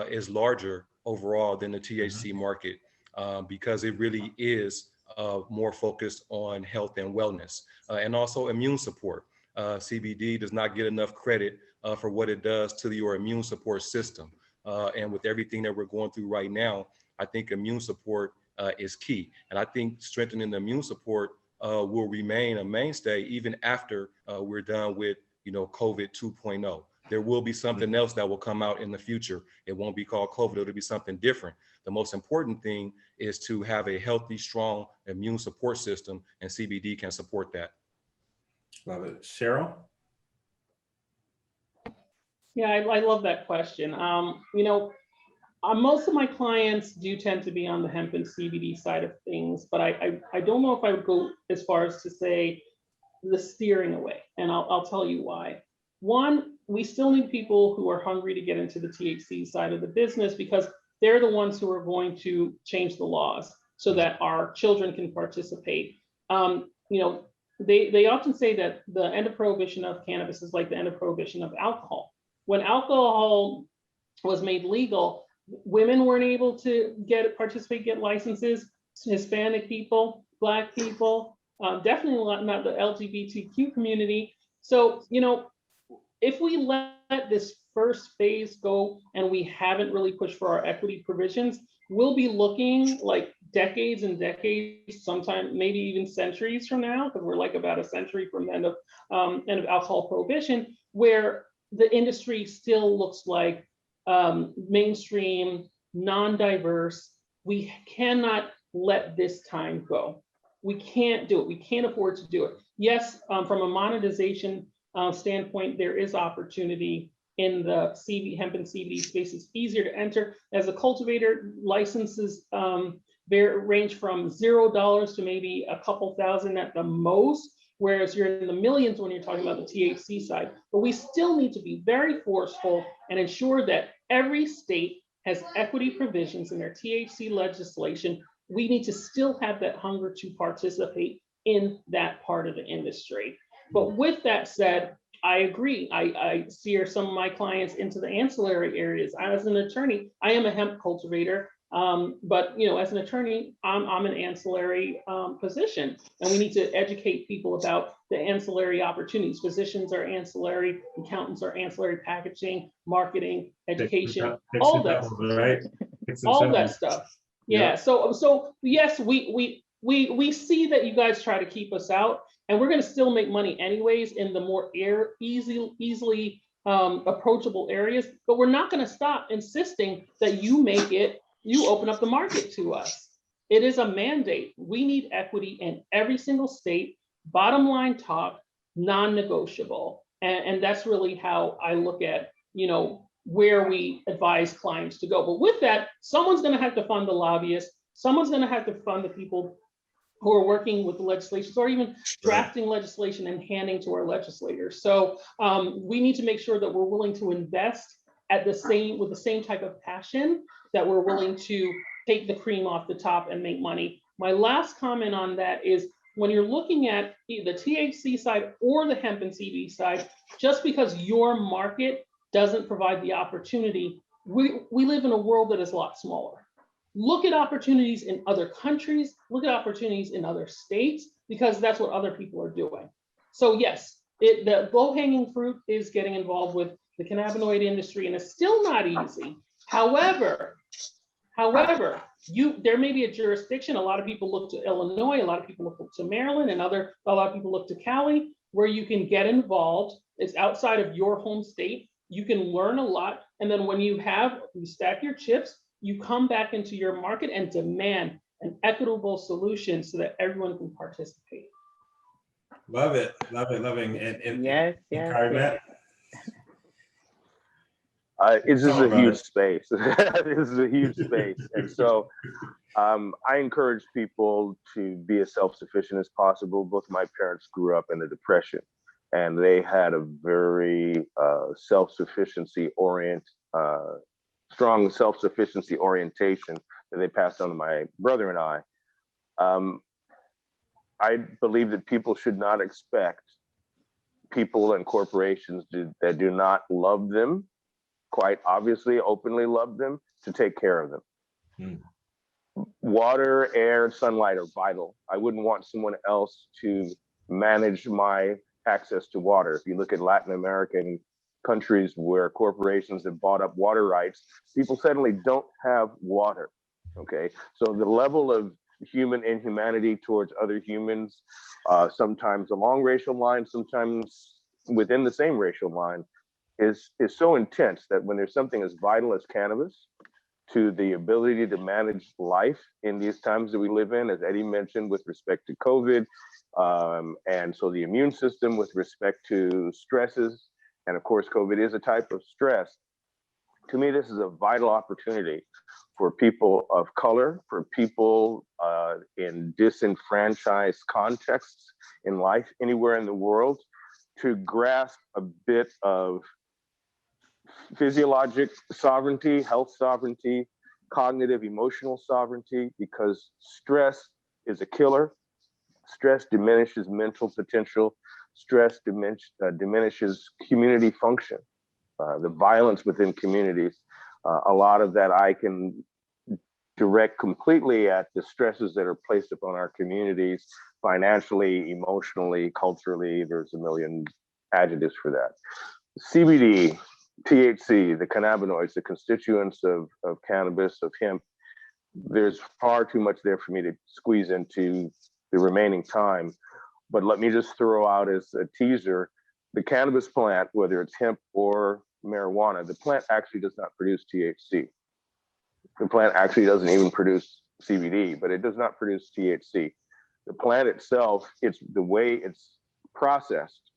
is larger overall than the THC market, because it really is more focused on health and wellness and also immune support. CBD does not get enough credit for what it does to your immune support system. And with everything that we're going through right now, I think immune support is key. And I think strengthening the immune support will remain a mainstay even after we're done with, COVID 2.0. There will be something else that will come out in the future. It won't be called COVID, it'll be something different. The most important thing is to have a healthy, strong immune support system, and CBD can support that. Love it. Cheryl? Yeah, I love that question. Most of my clients do tend to be on the hemp and CBD side of things, but I don't know if I would go as far as to say the steering away, and I'll tell you why. One, we still need people who are hungry to get into the THC side of the business, because they're the ones who are going to change the laws so that our children can participate. You know, they often say that the end of prohibition of cannabis is like the end of prohibition of alcohol. When alcohol was made legal, women weren't able to participate, get licenses. Hispanic people, Black people, definitely not the LGBTQ community. So, you know, if we let this first phase go and we haven't really pushed for our equity provisions, we'll be looking like decades and decades, sometimes maybe even centuries from now, because we're like about a century from the end of alcohol prohibition, where the industry still looks like mainstream, non-diverse. We cannot let this time go. We can't do it. We can't afford to do it. Yes, from a monetization standpoint, there is opportunity in the hemp and CBD space. It's easier to enter. As a cultivator, licenses range from $0 to maybe a couple thousand at the most, whereas you're in the millions when you're talking about the THC side. But we still need to be very forceful and ensure that every state has equity provisions in their THC legislation. We need to still have that hunger to participate in that part of the industry. But with that said, I agree. I steer some of my clients into the ancillary areas. As an attorney, I am a hemp cultivator, but you know, as an attorney, I'm an ancillary position, and we need to educate people about the ancillary opportunities. Physicians are ancillary, accountants are ancillary, packaging, marketing, education, all that, right? All that stuff. Yeah. Yep. So yes, we see that you guys try to keep us out, and we're going to still make money anyways in the more easily approachable areas. But we're not going to stop insisting that you open up the market to us. It is a mandate. We need equity in every single state. Bottom line talk, non-negotiable, and that's really how I look at, you know, where we advise clients to go. But with that, someone's going to have to fund the lobbyists. Someone's going to have to fund the people who are working with the legislation, or even drafting legislation and handing to our legislators. So we need to make sure that we're willing to invest with the same type of passion that we're willing to take the cream off the top and make money. My last comment on that is, when you're looking at the THC side or the hemp and CBD side, just because your market doesn't provide the opportunity, we live in a world that is a lot smaller. Look at opportunities in other countries, look at opportunities in other states, because that's what other people are doing. So yes, the low-hanging fruit is getting involved with the cannabinoid industry, and it's still not easy. However, there may be a jurisdiction. A lot of people look to Illinois, a lot of people look to Maryland, and a lot of people look to Cali, where you can get involved. It's outside of your home state. You can learn a lot, and then when you stack your chips, you come back into your market and demand an equitable solution so that everyone can participate. Love it, loving. And yes. It's just a huge space. This is a huge space. And so I encourage people to be as self-sufficient as possible. Both my parents grew up in the Depression, and they had a very strong self-sufficiency orientation that they passed on to my brother and I. I believe that people should not expect people and corporations that do not love them, quite obviously openly love them, to take care of them. Water, air, sunlight are vital. I wouldn't want someone else to manage my access to water. If you look at Latin American countries where corporations have bought up water rights, people suddenly don't have water. Okay, so the level of human inhumanity towards other humans, sometimes along racial lines, sometimes within the same racial line, is so intense that when there's something as vital as cannabis to the ability to manage life in these times that we live in, as Eddie mentioned, with respect to COVID, and so the immune system with respect to stresses, and of course, COVID is a type of stress. To me, this is a vital opportunity for people of color, for people in disenfranchised contexts in life anywhere in the world, to grasp a bit of physiologic sovereignty, health sovereignty, cognitive, emotional sovereignty, because stress is a killer. Stress diminishes mental potential. Stress diminishes community function, the violence within communities. A lot of that I can direct completely at the stresses that are placed upon our communities, financially, emotionally, culturally. There's a million adjectives for that. CBD, THC, the cannabinoids, the constituents of cannabis, of hemp, there's far too much there for me to squeeze into the remaining time. But let me just throw out as a teaser, the cannabis plant, whether it's hemp or marijuana, the plant actually does not produce THC. The plant actually doesn't even produce CBD, but it does not produce THC. The plant itself, it's the way it's processed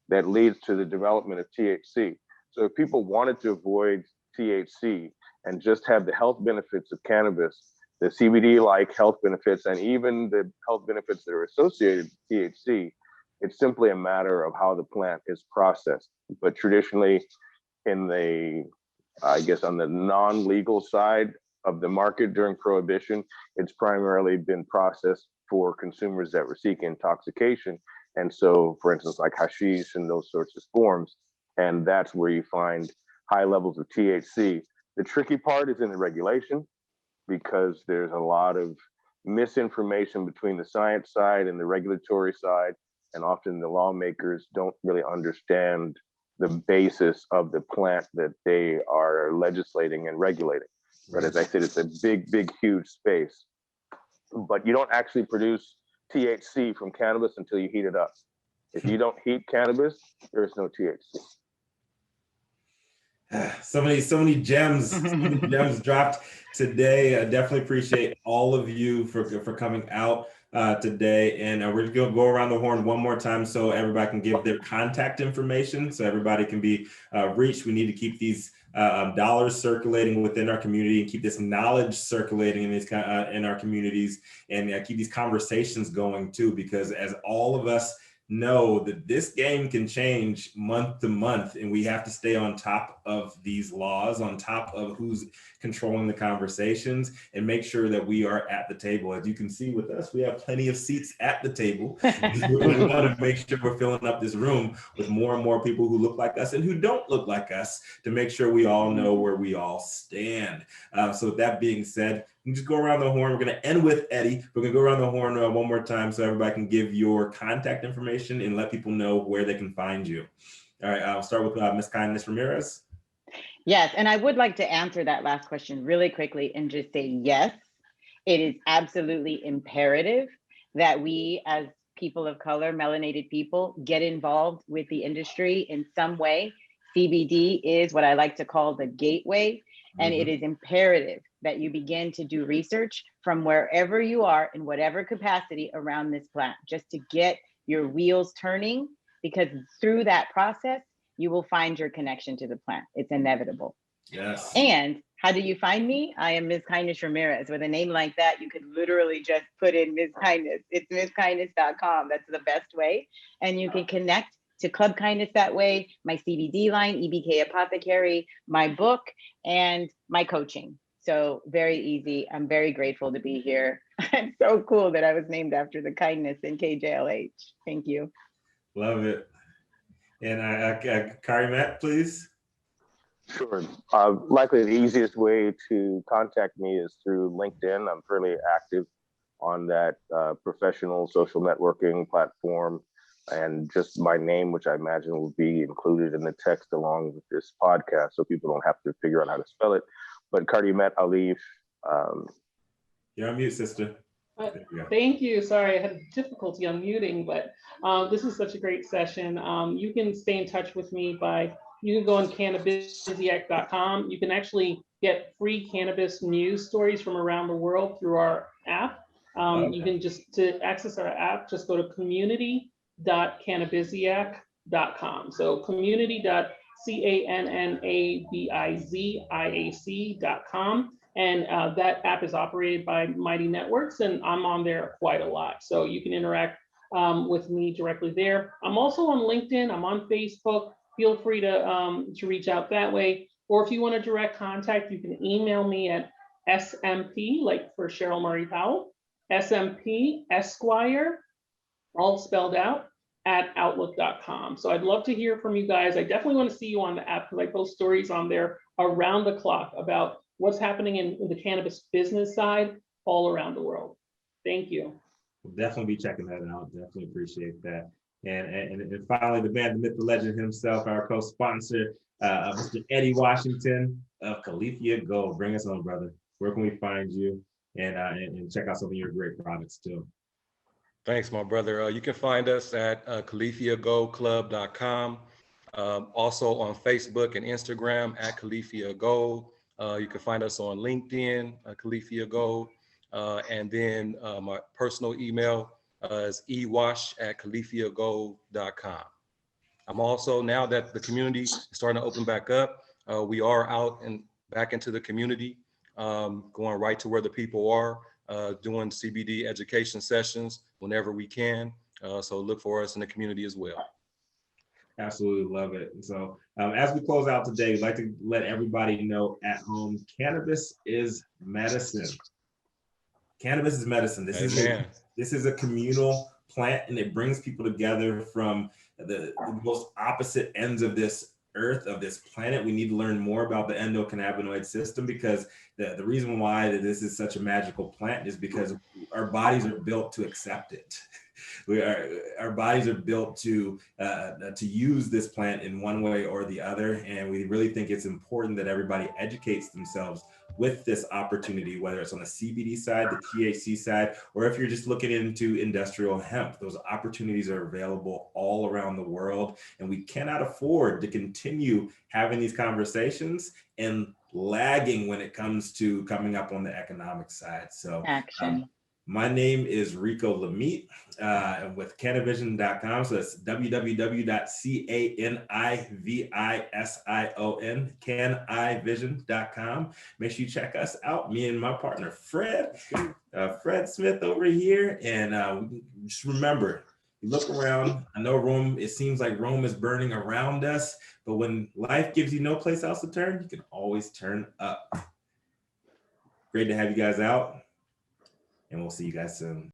that leads to the development of THC. So if people wanted to avoid THC and just have the health benefits of cannabis, the CBD-like health benefits, and even the health benefits that are associated with THC, it's simply a matter of how the plant is processed. But traditionally, in the, I guess, on the non-legal side of the market during Prohibition, it's primarily been processed for consumers that were seeking intoxication. And so, for instance, like hashish and those sorts of forms, and that's where you find high levels of THC. The tricky part is in the regulation, because there's a lot of misinformation between the science side and the regulatory side, and often the lawmakers don't really understand the basis of the plant that they are legislating and regulating. But as I said, it's a big, huge space. But you don't actually produce THC from cannabis until you heat it up. If you don't heat cannabis, there is no THC. So many gems, gems dropped today. I definitely appreciate all of you for coming out today. And we're going to go around the horn one more time so everybody can give their contact information, so everybody can be reached. We need to keep these dollars circulating within our community and keep this knowledge circulating in our communities, and keep these conversations going too, because as all of us know that this game can change month to month, and we have to stay on top of these laws, on top of who's controlling the conversations, and make sure that we are at the table. As you can see with us, we have plenty of seats at the table. We want to make sure we're filling up this room with more and more people who look like us and who don't look like us, to make sure we all know where we all stand. So with that being said, we just go around the horn. We're going to end with Eddie. We're going to go around the horn one more time so everybody can give your contact information and let people know where they can find you. All right, I'll start with Ms. Kindness Ramirez. Yes, and I would like to answer that last question really quickly and just say yes, it is absolutely imperative that we as people of color, melanated people, get involved with the industry in some way. CBD is what I like to call the gateway, and it is imperative that you begin to do research from wherever you are in whatever capacity around this plant, just to get your wheels turning, because through that process, you will find your connection to the plant. It's inevitable. Yes. And how do you find me? I am Ms. Kindness Ramirez. With a name like that, you could literally just put in Ms. Kindness. It's MsKindness.com. That's the best way. And you can connect to Club Kindness that way, my CBD line, EBK Apothecary, my book, and my coaching. So very easy. I'm very grateful to be here. It's so cool that I was named after the kindness in KJLH. Thank you. Love it. And Karimet, please. Sure. Likely the easiest way to contact me is through LinkedIn. I'm fairly active on that professional social networking platform, and just my name, which I imagine will be included in the text along with this podcast, so people don't have to figure out how to spell it. But Karimet Alif. You're on mute, sister. Thank you. Sorry, I had difficulty unmuting, but this is such a great session. You can stay in touch with me you can go on cannabisiac.com. You can actually get free cannabis news stories from around the world through our app. You can to access our app, just go to community.cannabisiac.com. So community.cannabisiac.com. And that app is operated by Mighty Networks, and I'm on there quite a lot. So you can interact with me directly there. I'm also on LinkedIn. I'm on Facebook. Feel free to reach out that way. Or if you want a direct contact, you can email me at SMP, like for Cheryl Murray Powell, SMP Esquire, all spelled out, at outlook.com. So I'd love to hear from you guys. I definitely want to see you on the app because I post stories on there around the clock about what's happening in the cannabis business side all around the world. Thank you. We'll definitely be checking that out. Definitely appreciate that. And finally, the man, the myth, the legend himself, our co-sponsor, Mr. Eddie Washington of Califia Gold. Bring us on, brother. Where can we find you and check out some of your great products too? Thanks, my brother. You can find us at CalifiaGoldClub.com. Also on Facebook and Instagram at Califia Gold. You can find us on LinkedIn, Califia Gold. And then my personal email is ewash@CalifiaGold.com. I'm also, now that the community is starting to open back up, we are out and back into the community, going right to where the people are, doing CBD education sessions whenever we can. So look for us in the community as well. Absolutely love it. And so as we close out today, we'd like to let everybody know at home, cannabis is medicine. Cannabis is medicine. This is a communal plant, and it brings people together from the most opposite ends of this earth, of this planet. We need to learn more about the endocannabinoid system, because the reason why that this is such a magical plant is because our bodies are built to accept it. Our bodies are built to use this plant in one way or the other, and we really think it's important that everybody educates themselves with this opportunity, whether it's on the CBD side, the THC side, or if you're just looking into industrial hemp. Those opportunities are available all around the world, and we cannot afford to continue having these conversations and lagging when it comes to coming up on the economic side. So action. My name is Rico Lamite with Cannavision.com. So that's www.canivision, canivision.com. Make sure you check us out. Me and my partner, Fred Smith over here. And just remember, you look around. I know Rome, it seems like Rome is burning around us, but when life gives you no place else to turn, you can always turn up. Great to have you guys out, and we'll see you guys soon.